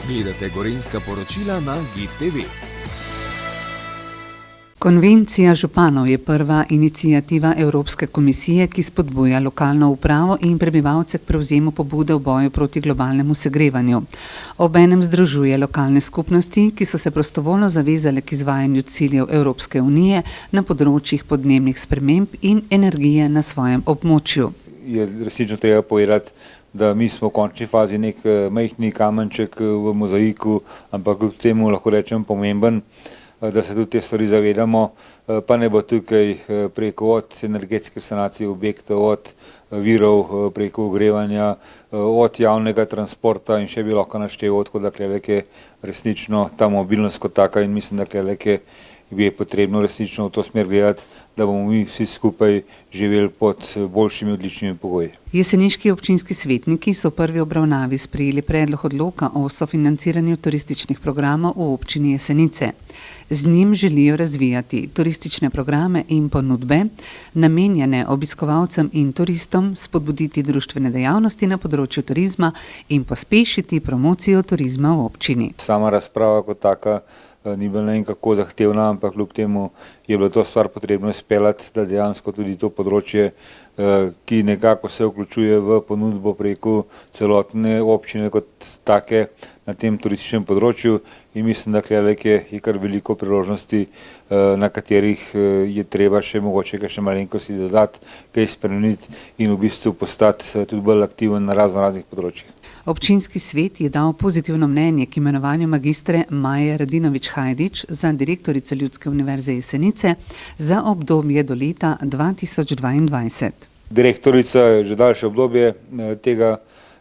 Gledate Gorenjska poročila na GIP TV. Konvencija županov je prva iniciativa Evropske komisije, ki spodbuja lokalno upravo in prebivalce k prevzemu pobude v boju proti globalnemu segrevanju. Obenem združuje lokalne skupnosti, ki so se prostovoljno zavezale k izvajanju ciljev Evropske unije na področjih podnebnih sprememb in energije na svojem območju. Je resnično treba povedati, da mi smo v končni fazi nek majhni kamenček v mozaiku, ampak kljub temu lahko rečem pomemben, da se tudi te stvari zavedamo, pa ne bo tukaj preko od energetske sanacije objektov, od virov preko ogrevanja, od javnega transporta in še bi lahko našteval, tako da je resnično ta mobilnost kot taka in mislim, da je potrebno resnično v to smer gledati, da bomo mi vsi skupaj živeli pod boljšimi, odličnimi pogoji. Jeseniški občinski svetniki so v prvi obravnavi sprejeli predlog odloka o sofinanciranju turističnih programov v občini Jesenice. Z njim želijo razvijati turistične programe in ponudbe, namenjene obiskovalcem in turistom, spodbuditi društvene dejavnosti na področju turizma in pospešiti promocijo turizma v občini. Sama razprava kot taka ni bila ne vem kako zahtevna, ampak kljub temu je bilo to stvar potrebno izpeljati, da dejansko tudi to področje, ki nekako se vključuje v ponudbo preko celotne občine kot take na tem turističnem področju in mislim, da je kar veliko priložnosti, na katerih je treba še mogoče še malenkosti dodati, kaj spremeniti in v bistvu postati tudi bolj aktiven na raznih področjih. Občinski svet je dal pozitivno mnenje k imenovanju magistre Maje Radinović-Hajdič za direktorico Ljudske univerze Jesenice za obdobje do leta 2022. Direktorica je že daljše obdobje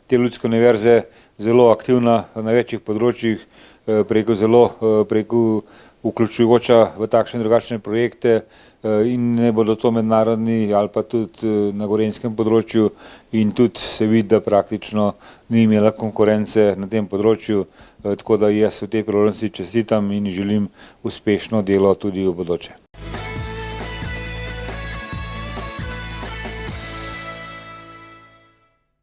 te Ljudske univerze, zelo aktivna na večjih področjih, preko vključujoča v takšne drugačne projekte in ne bodo to mednarodni ali pa tudi na gorenjskem področju in tudi se vidi, da praktično ni imela konkurence na tem področju, tako da jaz v tej priložnosti čestitam in želim uspešno delo tudi v bodoče.